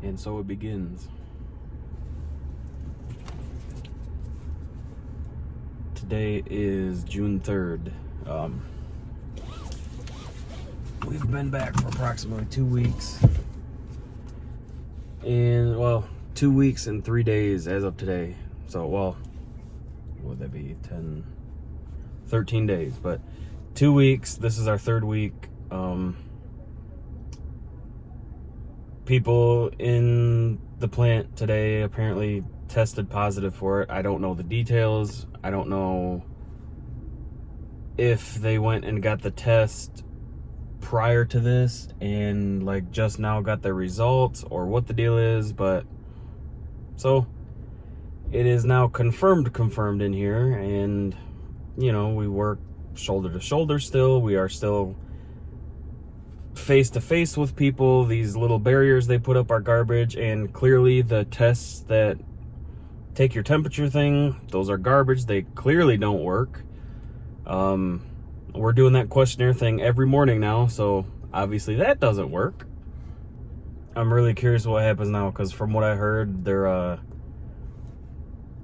And so it begins. Today is June 3rd. We've been back for approximately 2 weeks. And, well, 2 weeks and 3 days as of today. So, well, what would that be? 13 days. But 2 weeks. This is our third week. People in the plant today apparently tested positive for it. I don't know the details. I don't know if they went and got the test prior to this and like just now got their results or what the deal is, but so it is now confirmed in here, and you know, we work shoulder to shoulder still. We are still face to face with people. These little barriers they put up are garbage, and clearly the tests that take your temperature thing, those are garbage. They clearly don't work. We're doing that questionnaire thing every morning now, so obviously that doesn't work. I'm really curious what happens now, because from what I heard,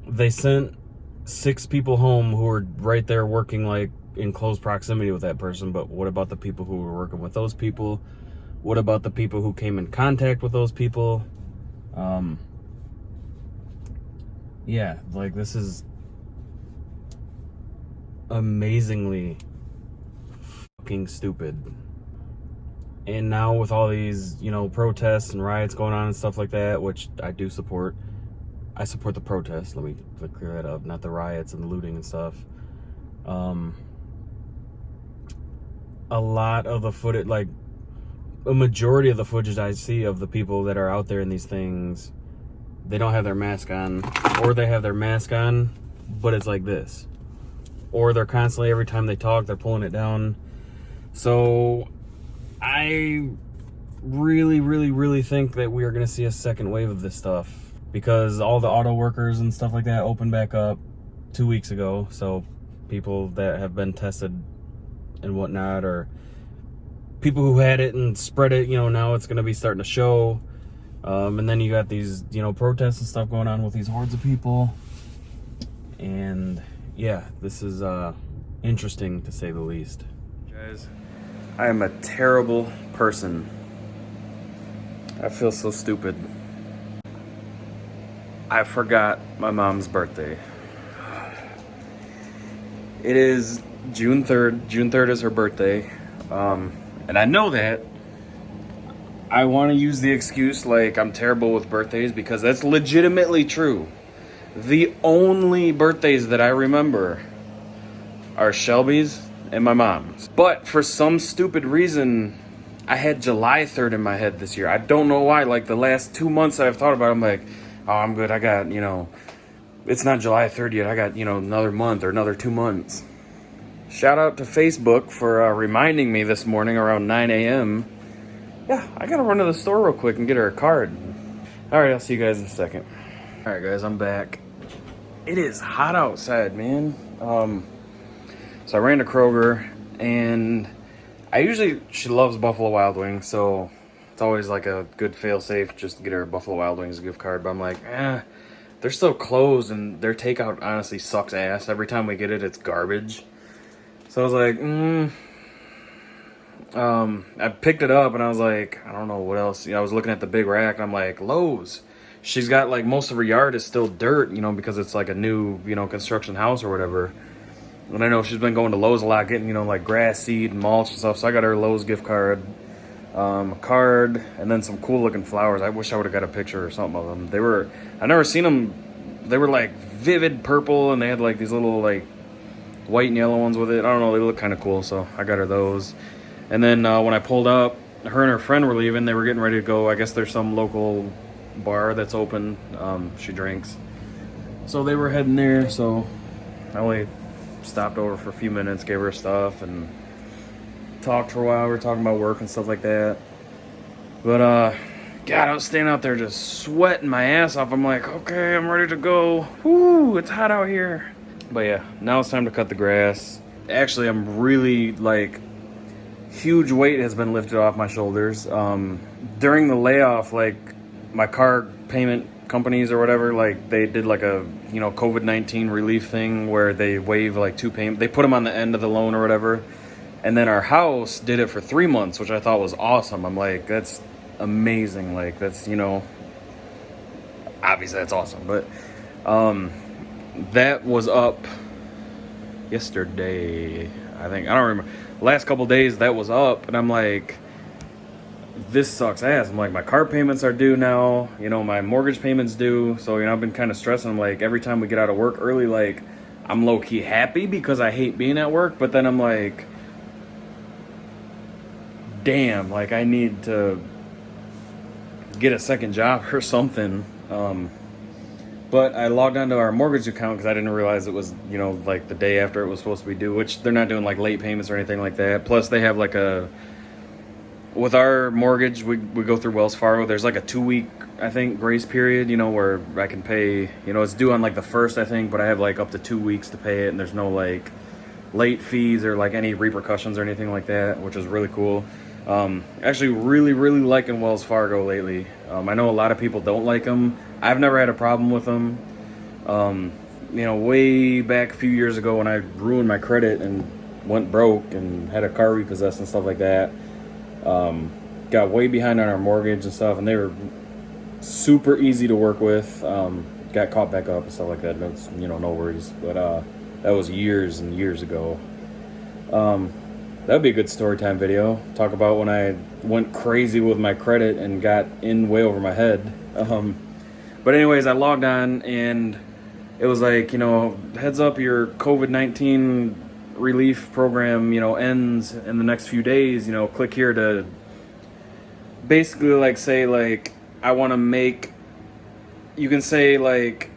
they sent 6 people home who were right there working like in close proximity with that person. But what about the people who were working with those people? What about the people who came in contact with those people? Yeah, like this is amazingly fucking stupid. And now with all these, you know, protests and riots going on and stuff like that, which I do support. I support the protests. Let me clear that up. Not the riots and the looting and stuff. A lot of the footage, like a majority of the footage I see of the people that are out there in these things, they don't have their mask on, or they have their mask on, but it's like this. Or they're constantly, every time they talk, they're pulling it down. So I really think that we are going to see a second wave of this stuff, because all the auto workers and stuff like that opened back up 2 weeks ago. So people that have been tested and whatnot, or people who had it and spread it, you know, now it's going to be starting to show. And then you got these, you know, protests and stuff going on with these hordes of people. And yeah, this is interesting to say the least. Guys, I am a terrible person. I feel so stupid. I forgot my mom's birthday. It is June 3rd. June 3rd is her birthday. And I know that. I want to use the excuse like I'm terrible with birthdays, because that's legitimately true. The only birthdays that I remember are Shelby's and my mom's. But for some stupid reason, I had July 3rd in my head this year. I don't know why. Like the last 2 months that I've thought about it, I'm like, oh, I'm good. I got, you know, it's not July 3rd yet. I got, you know, another month or another 2 months. Shout out to Facebook for reminding me this morning around 9 a.m. Yeah, I gotta run to the store real quick and get her a card. All right, I'll see you guys in a second. All right, guys, I'm back. It is hot outside, man. So I ran to Kroger, and she loves Buffalo Wild Wings, so it's always like a good fail-safe just to get her a Buffalo Wild Wings gift card. But I'm like, they're still closed, and their takeout honestly sucks ass. Every time we get it, it's garbage. So I was like, I picked it up, and I was like, I don't know what else. You know, I was looking at the big rack, and I'm like, Lowe's. She's got like most of her yard is still dirt, you know, because it's like a new, you know, construction house or whatever. And I know she's been going to Lowe's a lot, getting, you know, like grass seed and mulch and stuff. So I got her a Lowe's gift card, a card, and then some cool looking flowers. I wish I would have got a picture or something of them. I've never seen them. They were like vivid purple, and they had like these little like white and yellow ones with it. I don't know, they look kind of cool, so I got her those. And then when I pulled up, her and her friend were leaving. They were getting ready to go. I guess there's some local bar that's open. She drinks. So they were heading there, so I only stopped over for a few minutes, gave her stuff, and talked for a while. We were talking about work and stuff like that. But, God, I was standing out there just sweating my ass off. I'm like, okay, I'm ready to go. Woo, it's hot out here. But yeah, now it's time to cut the grass. Actually, I'm really, like, huge weight has been lifted off my shoulders. During the layoff, like my car payment companies or whatever, like they did like a COVID-19 relief thing where they waive like 2 payments. They put them on the end of the loan or whatever. And then our house did it for 3 months, which I thought was awesome. I'm like, that's amazing. Like that's obviously that's awesome. But that was up yesterday, I think. I don't remember. Last couple days that was up, and I'm like, this sucks ass. I'm like, my car payments are due now, my mortgage payments due. So I've been kind of stressing. I'm like, every time we get out of work early, like I'm low-key happy because I hate being at work, but then I'm like, damn, like I need to get a second job or something. But I logged onto our mortgage account because I didn't realize it was, like the day after it was supposed to be due, which they're not doing like late payments or anything like that. Plus they have like with our mortgage, we go through Wells Fargo. There's like a 2-week, I think, grace period, where I can pay, it's due on like the 1st, I think, but I have like up to 2 weeks to pay it. And there's no like late fees or like any repercussions or anything like that, which is really cool. Actually really, really liking Wells Fargo lately. I know a lot of people don't like them. I've never had a problem with them. Way back a few years ago when I ruined my credit and went broke and had a car repossessed and stuff like that, got way behind on our mortgage and stuff, and they were super easy to work with. Got caught back up and stuff like that. That's, no worries. But that was years and years ago. That would be a good story time video. Talk about when I went crazy with my credit and got in way over my head. But anyways, I logged on and it was like, heads up, your COVID-19 relief program, ends in the next few days. Click here to basically like say like I want to make. You can say like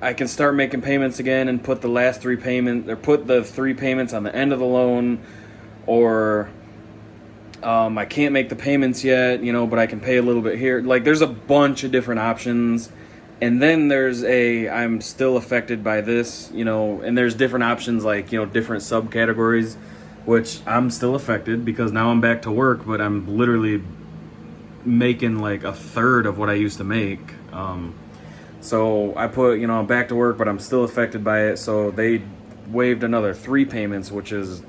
I can start making payments again and put the last 3 payments or put the 3 payments on the end of the loan. Or I can't make the payments yet, but I can pay a little bit here. Like there's a bunch of different options. And then there's I'm still affected by this, and there's different options like, different subcategories, which I'm still affected because now I'm back to work, but I'm literally making like a third of what I used to make. So I put, I'm back to work, but I'm still affected by it. So they waived another 3 payments, which is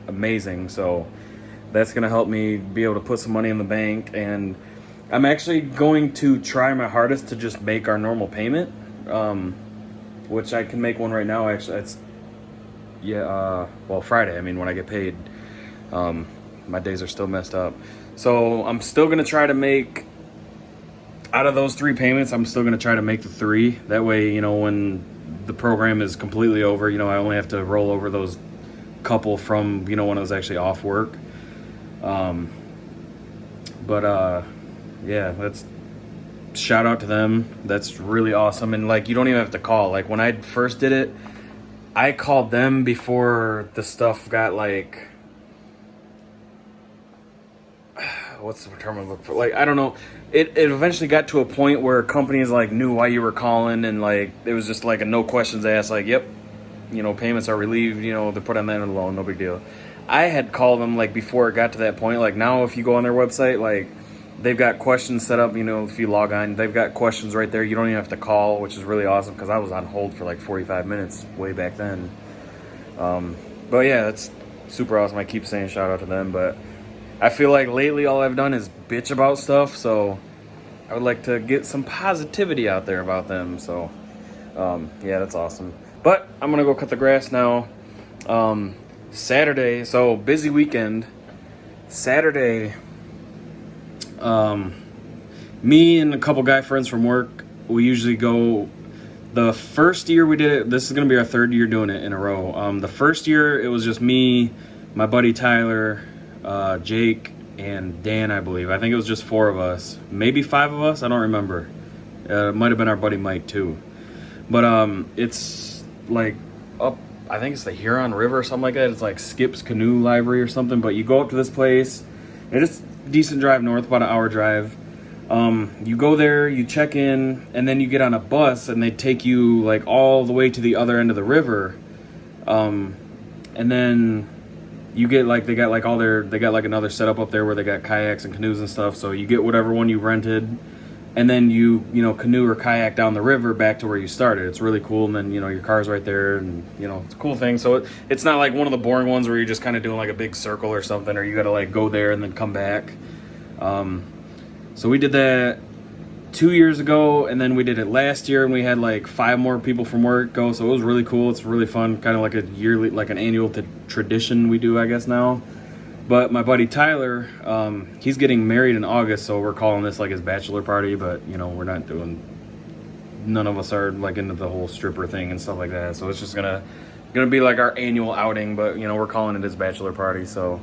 amazing. So that's gonna help me be able to put some money in the bank, and I'm actually going to try my hardest to just make our normal payment, which I can make one right now. Actually, it's Friday. I mean, when I get paid. My days are still messed up, so I'm still gonna try to make out of those 3 payments. I'm still gonna try to make the 3. That way, when the program is completely over, I only have to roll over those couple from when I was actually off work. Yeah, that's shout out to them. That's really awesome. And like you don't even have to call. Like when I first did it, I called them before the stuff got like what's the term I'm looking for? Like I don't know. It eventually got to a point where companies like knew why you were calling, and like it was just like a no questions asked, like, yep, payments are relieved, they're put on the end of the loan, no big deal. I had called them like before it got to that point. Like now if you go on their website, like they've got questions set up, if you log on, they've got questions right there. You don't even have to call, which is really awesome because I was on hold for like 45 minutes way back then. But yeah, that's super awesome. I keep saying shout out to them, but I feel like lately all I've done is bitch about stuff, so I would like to get some positivity out there about them. So yeah, that's awesome. But I'm gonna go cut the grass now. Saturday, so busy weekend. Saturday, me and a couple guy friends from work, we usually go. The first year we did it, this is gonna be our 3rd year doing it in a row. The first year it was just me, my buddy Tyler, Jake, and Dan, I believe. I think it was just 4 of us, maybe 5 of us. I don't remember. It might have been our buddy Mike too. But it's like up, I think it's the Huron River or something like that. It's like Skip's Canoe Library or something. But you go up to this place, and it's a decent drive north, about an hour drive. You go there, you check in, and then you get on a bus, and they take you like all the way to the other end of the river. And then you get like they got like they got like another setup up there where they got kayaks and canoes and stuff. So you get whatever one you rented, and then you canoe or kayak down the river back to where you started. It's really cool, and then your car's right there, and it's a cool thing. So it's not like one of the boring ones where you're just kind of doing like a big circle or something, or you got to like go there and then come back. So we did that 2 years ago, and then we did it last year, and we had like 5 more people from work go. So it was really cool. It's really fun, kind of like a yearly, like an annual tradition we do, I guess now. But my buddy Tyler, he's getting married in August, so we're calling this like his bachelor party. But we're not doing. None of us are like into the whole stripper thing and stuff like that. So it's just gonna be like our annual outing. But we're calling it his bachelor party. So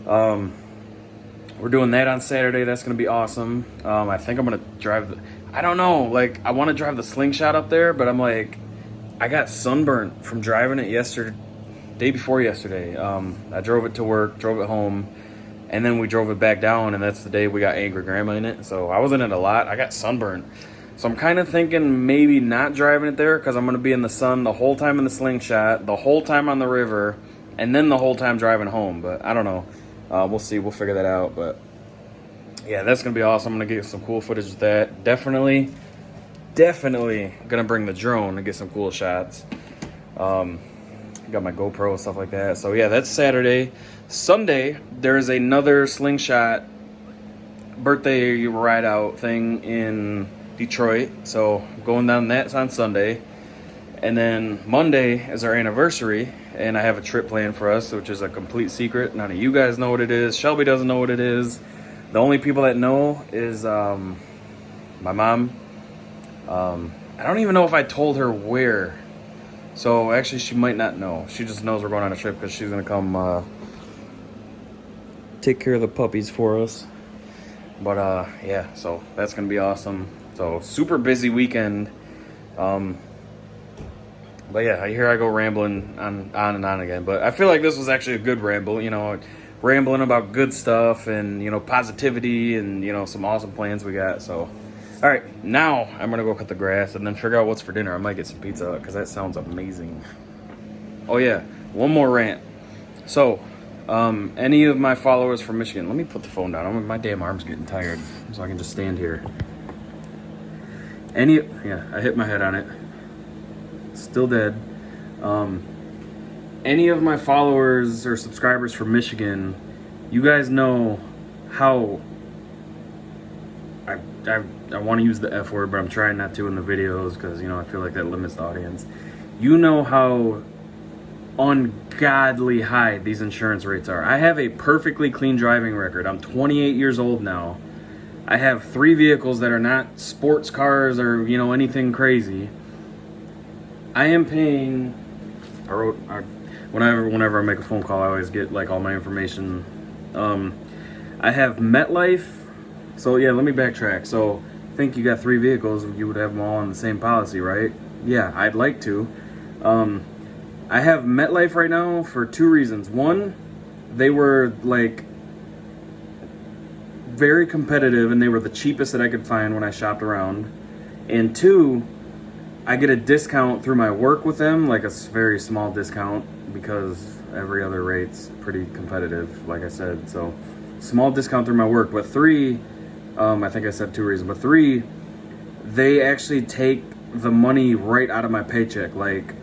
we're doing that on Saturday. That's gonna be awesome. I think I'm gonna drive. I don't know. Like I want to drive the slingshot up there, but I'm like, I got sunburnt from driving it day before yesterday. I drove it to work, drove it home, and then we drove it back down, and that's the day we got Angry Grandma in it. So I was in it a lot. I got sunburnt. So I'm kind of thinking maybe not driving it there because I'm going to be in the sun the whole time in the slingshot, the whole time on the river, and then the whole time driving home. But I don't know. We'll see. We'll figure that out. But yeah, that's going to be awesome. I'm going to get some cool footage of that. Definitely going to bring the drone and get some cool shots. Got my GoPro and stuff like that. So yeah, that's Saturday. Sunday, there's another slingshot birthday ride out thing in Detroit. So going down that's on Sunday. And then Monday is our anniversary, and I have a trip planned for us, which is a complete secret. None of you guys know what it is. Shelby doesn't know what it is. The only people that know is my mom. I don't even know if I told her where. So actually she might not know. She just knows we're going on a trip because she's going to come take care of the puppies for us. But yeah, so that's going to be awesome. So super busy weekend. But yeah, here I go rambling on and on again. But I feel like this was actually a good ramble, rambling about good stuff and, positivity and, some awesome plans we got. So, all right, now I'm going to go cut the grass and then figure out what's for dinner. I might get some pizza because that sounds amazing. Oh, yeah, one more rant. So, any of my followers from Michigan, let me put the phone down. My damn arm's getting tired, so I can just stand here. Yeah, I hit my head on it. Still dead. Any of my followers or subscribers from Michigan, you guys know how I want to use the F word, but I'm trying not to in the videos because, I feel like that limits the audience. You know how ungodly high these insurance rates are. I have a perfectly clean driving record. I'm 28 years old now. I have 3 vehicles that are not sports cars or, anything crazy. I am paying, whenever I make a phone call, I always get like all my information. I have MetLife. So yeah, let me backtrack. So I think you got 3 vehicles. You would have them all on the same policy, right? Yeah, I'd like to. I have MetLife right now for 2 reasons. One, they were like very competitive and they were the cheapest that I could find when I shopped around. And 2, I get a discount through my work with them, like a very small discount because every other rate's pretty competitive, like I said. So small discount through my work. But 3, I think I said 2 reasons, but 3, they actually take the money right out of my paycheck. Like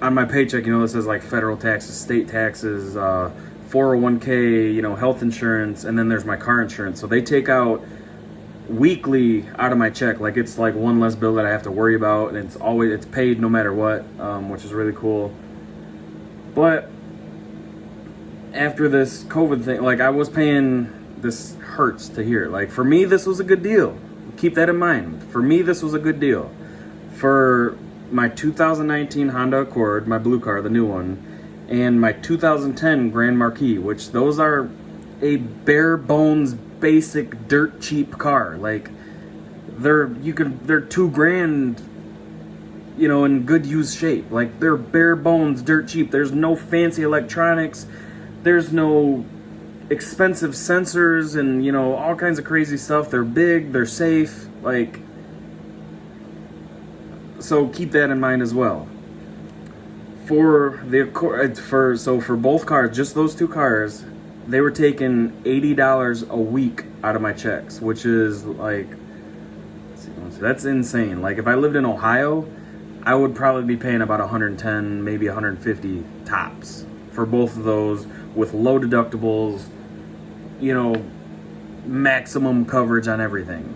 on my paycheck, this is like federal taxes, state taxes, 401k, health insurance, and then there's my car insurance. So they take out weekly out of my check. Like it's like one less bill that I have to worry about, and it's paid no matter what, which is really cool. But after this COVID thing, like I was paying, this hurts to hear. Like for me, this was a good deal. Keep that in mind. For me, this was a good deal. For my 2019 Honda Accord, my blue car, the new one, and my 2010 Grand Marquis, which those are a bare bones, basic, dirt cheap car. Like they're $2,000, in good used shape. Like they're bare bones, dirt cheap. There's no fancy electronics. There's no expensive sensors and all kinds of crazy stuff. They're big, they're safe, so keep that in mind as well. For both cars, just those two cars, they were taking $80 a week out of my checks, which is like, that's insane. Like if I lived in Ohio, I would probably be paying about 110, maybe 150 tops for both of those with low deductibles, you know, maximum coverage on everything.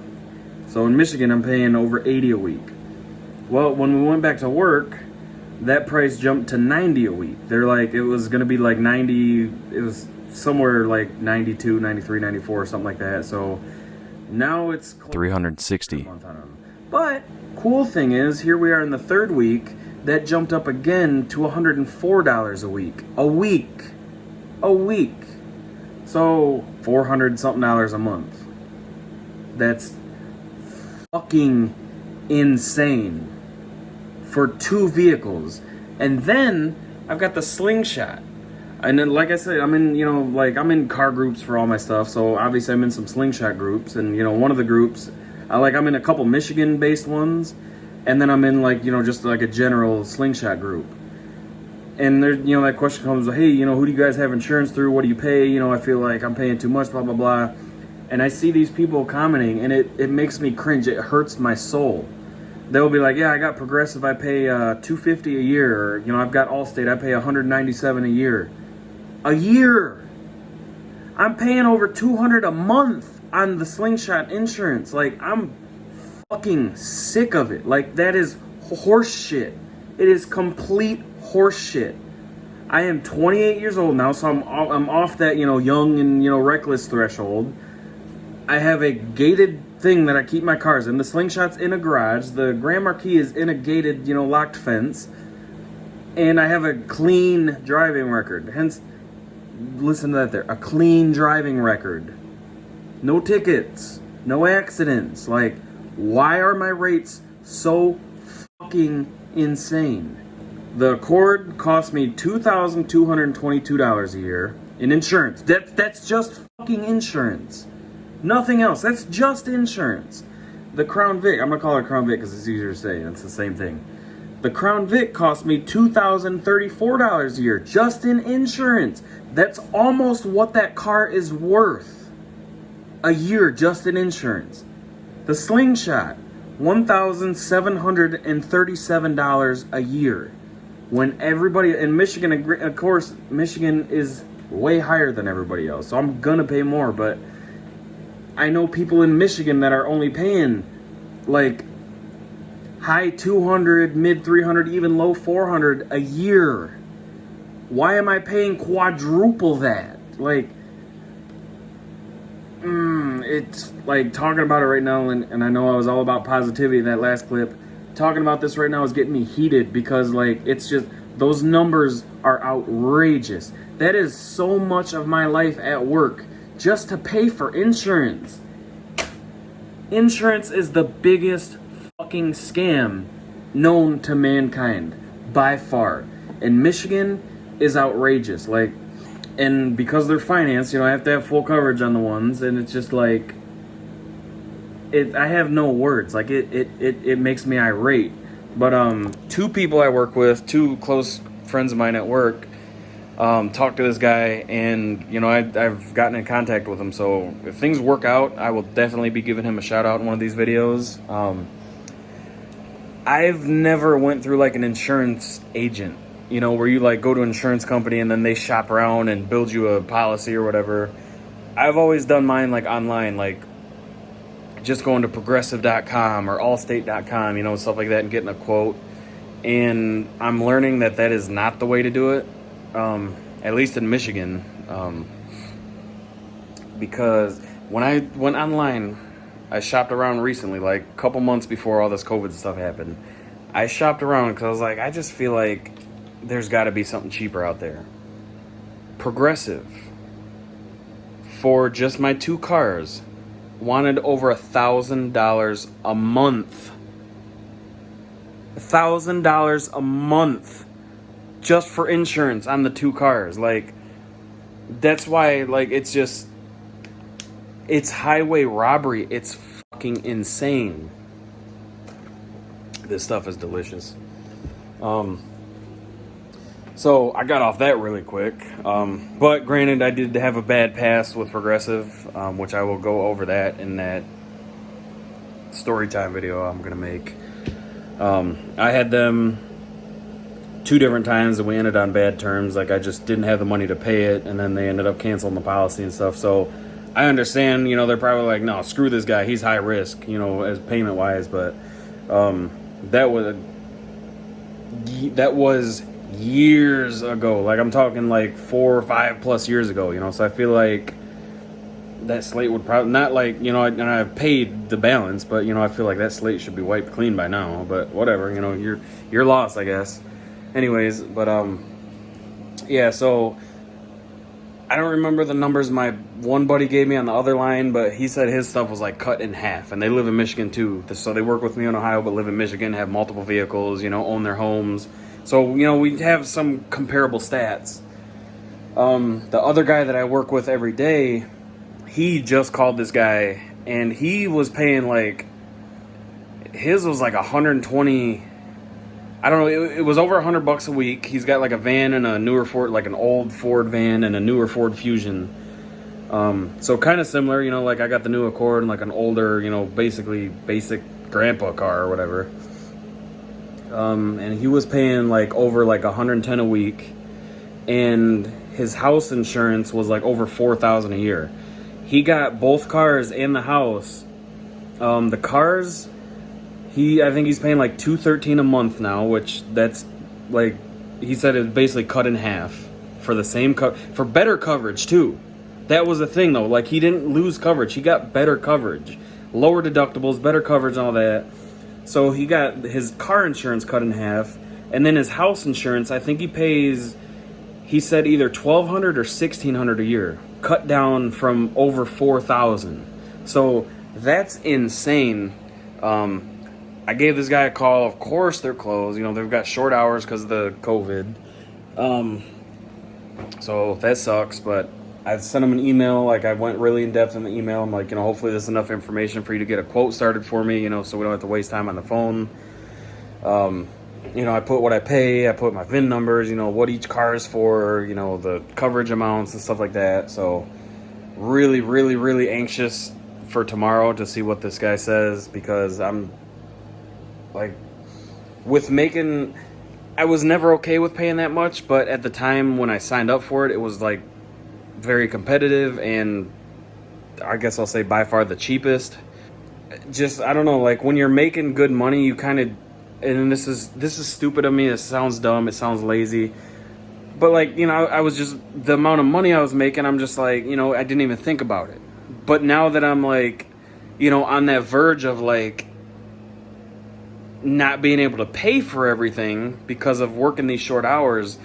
So in Michigan, I'm paying over 80 a week. Well, when we went back to work, that price jumped to 90 a week. They're like, it was going to be like 90, it was somewhere like 92, 93, 94, something like that. So now it's 360. But cool thing is, here we are in the third week, that jumped up again to $104 a week. A week. So $400 something a month. That's fucking insane for two vehicles. And then I've got the slingshot. And then, like I said, I'm in car groups for all my stuff. So obviously I'm in some slingshot groups. And, one of the groups, I'm in a couple Michigan-based ones. And then I'm in, just like a general slingshot group. And there, that question comes, hey, who do you guys have insurance through? What do you pay? I feel like I'm paying too much, blah, blah, blah. And I see these people commenting, and it makes me cringe. It hurts my soul. They'll be like, yeah, I got Progressive, I pay $250 a year. Or, I've got Allstate, I pay $197 a year. A year! I'm paying over $200 a month on the slingshot insurance. Like, I'm fucking sick of it. Like, that is horse shit. It is complete horse shit. I am 28 years old now, so I'm off that, young and, reckless threshold. I have a gated thing that I keep my cars in. The slingshot's in a garage. The Grand Marquis is in a gated, locked fence. And I have a clean driving record. Hence, listen to that there. A clean driving record. No tickets. No accidents. Like, why are my rates so fucking insane? The Accord cost me $2,222 a year in insurance. That's just fucking insurance. Nothing else. That's just insurance. The Crown Vic, I'm going to call it Crown Vic because it's easier to say. It's the same thing. The Crown Vic cost me $2,034 a year just in insurance. That's almost what that car is worth a year just in insurance. The Slingshot, $1,737 a year. When everybody in Michigan, of course, Michigan is way higher than everybody else. So I'm going to pay more, but I know people in Michigan that are only paying like high 200, mid 300, even low 400 a year. Why am I paying quadruple that? Like, it's like talking about it right now, and I know I was all about positivity in that last clip. Talking about this right now is getting me heated because, like, it's just, those numbers are outrageous. That is so much of my life at work just to pay for insurance. Insurance is the biggest fucking scam known to mankind by far. And Michigan is outrageous. Like, and because they're financed, I have to have full coverage on the ones, and it's just like, I have no words. Like, it makes me irate. But two people I work with, two close friends of mine at work, talked to this guy, and I've gotten in contact with him. So if things work out, I will definitely be giving him a shout out in one of these videos. I've never went through like an insurance agent, where you like go to an insurance company and then they shop around and build you a policy or whatever. I've always done mine like online, like just going to progressive.com or allstate.com, stuff like that, and getting a quote. And I'm learning that is not the way to do it, at least in Michigan, because when I went online, I shopped around recently, like a couple months before all this COVID stuff happened. I shopped around because I was like, I just feel like there's got to be something cheaper out there. Progressive, for just my two cars, wanted over $1,000 a month. $1,000 a month just for insurance on the two cars. Like, that's why, like, it's highway robbery. It's fucking insane. This stuff is delicious. So I got off that really quick. But granted, I did have a bad past with Progressive, which I will go over that in that story time video I'm going to make. I had them 2 different times and we ended on bad terms. Like, I just didn't have the money to pay it, and then they ended up canceling the policy and stuff. So I understand, they're probably like, no, screw this guy, he's high risk, as payment wise. But that was years ago. Like, I'm talking like 4 or 5 plus years ago. So I feel like that slate would probably not, like, and I've paid the balance, but I feel like that slate should be wiped clean by now. But whatever, your loss, I guess. Anyways, but yeah, so I don't remember the numbers my one buddy gave me on the other line, but he said his stuff was like cut in half, and they live in Michigan too. So they work with me in Ohio, but live in Michigan, have multiple vehicles, own their homes. So, we have some comparable stats. The other guy that I work with every day, he just called this guy, and he was paying like, his was like 120. I don't know, it was over $100 a week. He's got like a van and a newer Ford, like an old Ford van and a newer Ford Fusion. So kind of similar, like I got the new Accord and like an older, basically basic grandpa car or whatever. And he was paying like over like 110 a week, and his house insurance was like over $4,000 a year. He got both cars and the house. The cars, I think he's paying like $213 a month now, which that's like, he said it's basically cut in half for the same for better coverage too. That was the thing though. Like, he didn't lose coverage. He got better coverage, lower deductibles, better coverage, and all that. So he got his car insurance cut in half, and then his house insurance, I think he said either $1,200 or $1,600 a year, cut down from over $4,000. So that's insane. I gave this guy a call. Of course they're closed. They've got short hours because of the COVID. So that sucks, but I sent him an email. Like, I went really in depth in the email. I'm like, hopefully this is enough information for you to get a quote started for me, so we don't have to waste time on the phone. I put what I pay. I put my VIN numbers, what each car is for, the coverage amounts and stuff like that. So really, really, really anxious for tomorrow to see what this guy says, because I'm like, I was never okay with paying that much, but at the time when I signed up for it, it was like very competitive, and I guess I'll say by far the cheapest. Just, I don't know, like, when you're making good money, you kind of, and this is stupid of me, it sounds dumb, it sounds lazy, but like, I was just, the amount of money I was making, I'm just like, I didn't even think about it. But now that I'm like, on that verge of like not being able to pay for everything because of working these short hours,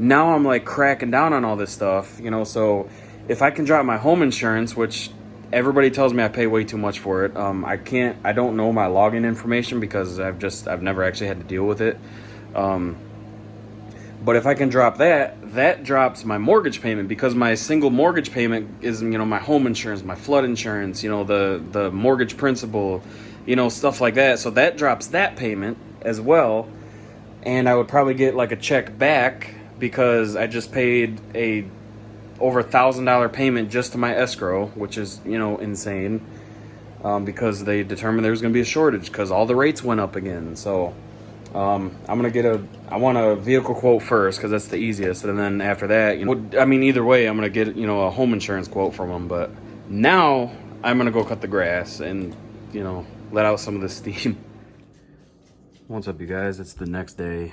now I'm like cracking down on all this stuff, so if I can drop my home insurance, which everybody tells me I pay way too much for it. I don't know my login information because I've never actually had to deal with it. But if I can drop that drops my mortgage payment, because my single mortgage payment is, my home insurance, my flood insurance, the mortgage principal, stuff like that. So that drops that payment as well. And I would probably get like a check back because I just paid over $1,000 payment just to my escrow, which is, insane, because they determined there was going to be a shortage because all the rates went up again. So I want a vehicle quote first because that's the easiest, and then after that, either way, I'm going to get, a home insurance quote from them. But now I'm going to go cut the grass and, let out some of the steam. What's up, you guys? It's the next day.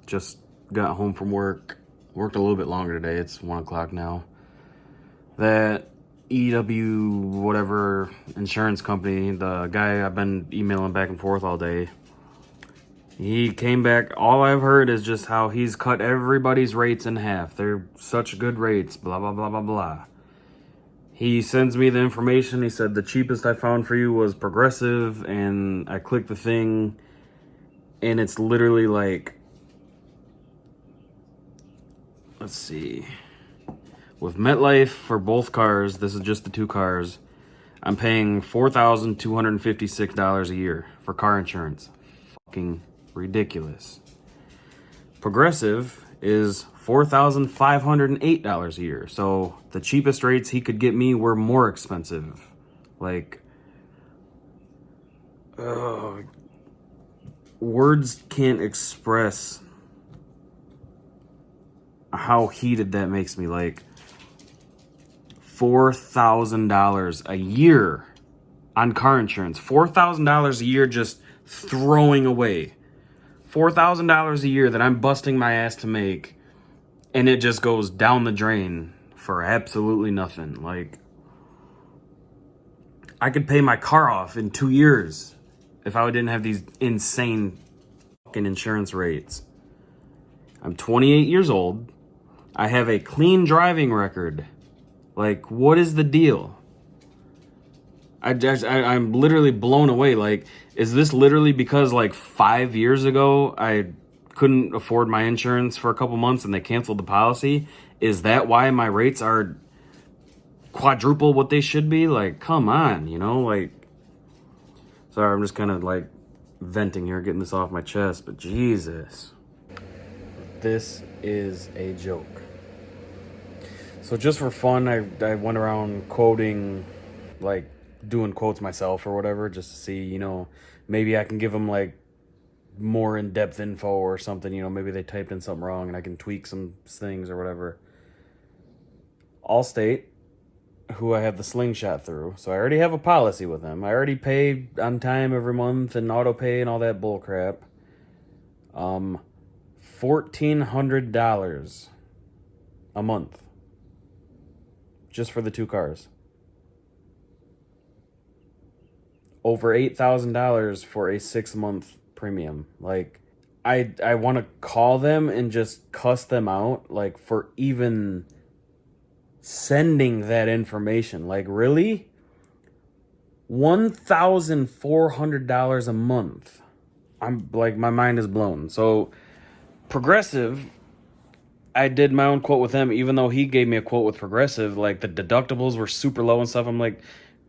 Just got home from work. Worked a little bit longer today. It's 1 o'clock now. That EW whatever insurance company, the guy I've been emailing back and forth all day, he came back. All I've heard is just how he's cut everybody's rates in half. They're such good rates, blah, blah, blah, blah, blah. He sends me the information. He said the cheapest I found for you was Progressive, and I clicked the thing, and it's literally like, let's see, with MetLife for both cars, this is just the 2 cars, I'm paying $4,256 a year for car insurance. Fucking ridiculous. Progressive is $4,508 a year. So the cheapest rates he could get me were more expensive. Like, words can't express how heated that makes me. Like, $4,000 a year on car insurance. $4,000 a year just throwing away. $4,000 a year that I'm busting my ass to make, and it just goes down the drain for absolutely nothing. Like, I could pay my car off in 2 years if I didn't have these insane fucking insurance rates. I'm 28 years old. I have a clean driving record. Like, what is the deal? I'm literally blown away. Like, is this literally because, like, 5 years ago I couldn't afford my insurance for a couple months and they canceled the policy? Is that why my rates are quadruple what they should be? Like, come on, you know? Like, sorry, I'm just kind of, like, venting here, getting this off my chest, but Jesus. This is a joke. So just for fun, I went around quoting, like, doing quotes myself or whatever, just to see, you know, maybe I can give them, like, more in-depth info or something. You know, maybe they typed in something wrong and I can tweak some things or whatever. Allstate, who I have the slingshot through, so I already have a policy with them. I already pay on time every month and auto pay and all that bull crap. $1,400 a month just for the two cars. Over $8,000 for a 6-month premium. Like, I want to call them and just cuss them out, like, for even sending that information. Like, really? $1,400 a month. I'm like, my mind is blown. So Progressive, I did my own quote with them, even though he gave me a quote with Progressive. Like, the deductibles were super low and stuff. I'm like,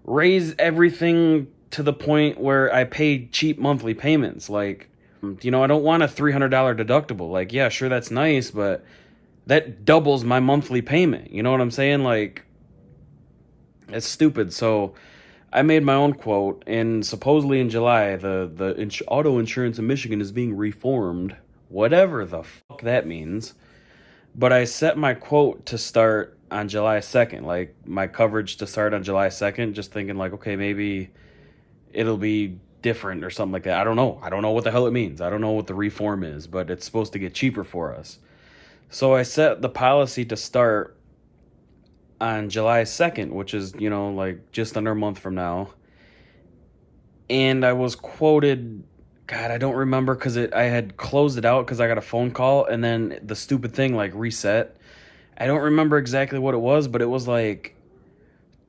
raise everything to the point where I pay cheap monthly payments. Like, you know, I don't want a $300 deductible. Like, yeah, sure, that's nice, but that doubles my monthly payment. You know what I'm saying? Like, it's stupid. So I made my own quote, and supposedly in July, the auto insurance in Michigan is being reformed. Whatever the fuck that means. But I set my quote to start on July 2nd, like my coverage to start on July 2nd, just thinking like, okay, maybe it'll be different or something like that. I don't know. I don't know what the hell it means. I don't know what the reform is, but it's supposed to get cheaper for us. So I set the policy to start on July 2nd, which is, you know, like just under a month from now. And I was quoted, God, I don't remember, because I had closed it out because I got a phone call, and then the stupid thing like reset. I don't remember exactly what it was, but it was like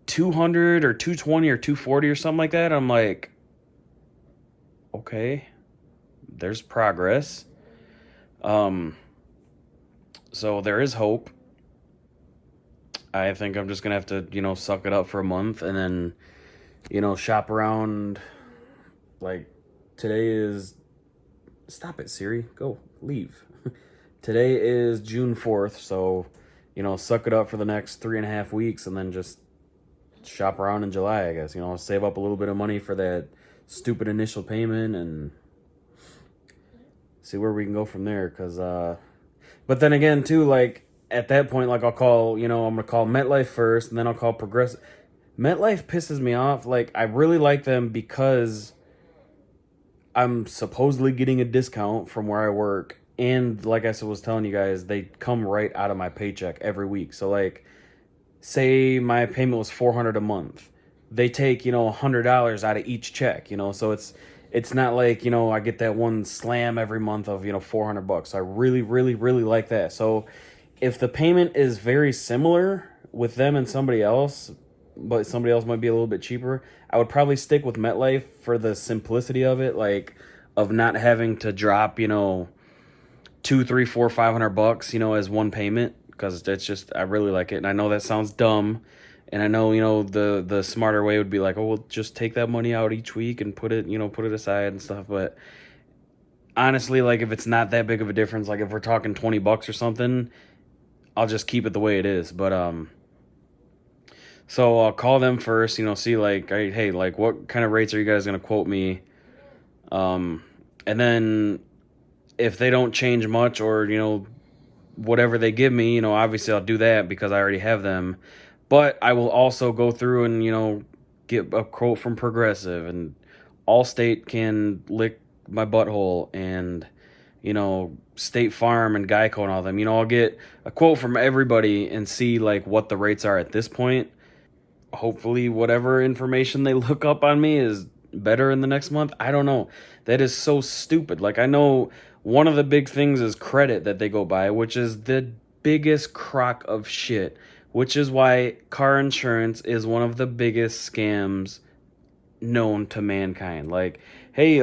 200 or 220 or 240 or something like that. I'm like, okay, there's progress. So there is hope. I think I'm just gonna have to, you know, suck it up for a month and then, you know, shop around. Like, today is, stop it, Siri, go, leave. Today is June 4th, so, you know, suck it up for the next 3.5 weeks and then just shop around in July, I guess. You know, save up a little bit of money for that stupid initial payment and see where we can go from there. Because, but then again, too, like, at that point, like, I'll call, you know, I'm going to call MetLife first, and then I'll call Progressive. MetLife pisses me off. Like, I really like them because I'm supposedly getting a discount from where I work. And like I was telling you guys, they come right out of my paycheck every week. So, like, say my payment was $400 a month. They take, you know, $100 out of each check, you know. So it's not like, you know, I get that one slam every month of, you know, $400. I really, really, really like that. So if the payment is very similar with them and somebody else, but somebody else might be a little bit cheaper, I would probably stick with MetLife for the simplicity of it, like, of not having to drop, you know, $200, $300, $400, $500, you know, as one payment, because it's just, I really like it. And I know that sounds dumb, and I know, you know, the smarter way would be like, oh, well, just take that money out each week and put it, you know, put it aside and stuff. But honestly, like, if it's not that big of a difference, like if we're talking $20 or something, I'll just keep it the way it is. But so I'll call them first, see like, hey, like, what kind of rates are you guys gonna quote me? And then if they don't change much, or whatever they give me, obviously I'll do that because I already have them. But I will also go through and get a quote from Progressive, and Allstate can lick my butthole, and State Farm and Geico and all them. I'll get a quote from everybody and see like what the rates are at this point. Hopefully whatever information they look up on me is better in the next month. I don't know. That is so stupid. Like, I know one of the big things is credit that they go by, which is the biggest crock of shit, which is why car insurance is one of the biggest scams known to mankind. Like, hey,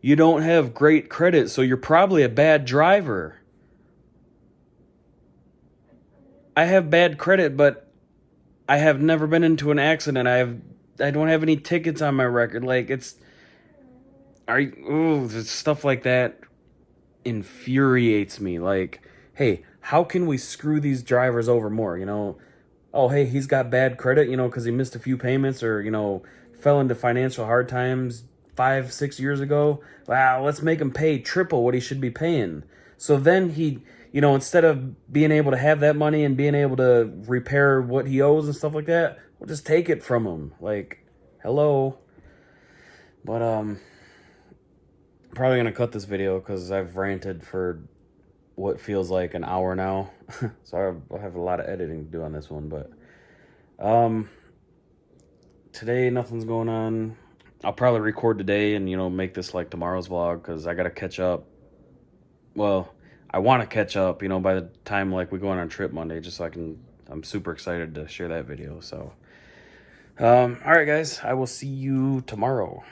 you don't have great credit, so you're probably a bad driver. I have bad credit, but I have never been into an accident. I don't have any tickets on my record. Like, it's stuff like that infuriates me. Like, hey, how can we screw these drivers over more? Oh, hey, he's got bad credit, because he missed a few payments, or fell into financial hard times 5-6 years ago. Wow, let's make him pay triple what he should be paying. So then he, instead of being able to have that money and being able to repair what he owes and stuff like that, we'll just take it from him. Like, hello. But probably gonna cut this video because I've ranted for what feels like an hour now. So I have a lot of editing to do on this one. But today nothing's going on. I'll probably record today and make this like tomorrow's vlog, because I gotta catch up. Well, I want to catch up by the time like we go on our trip Monday, just so I'm super excited to share that video. So all right guys, I will see you tomorrow.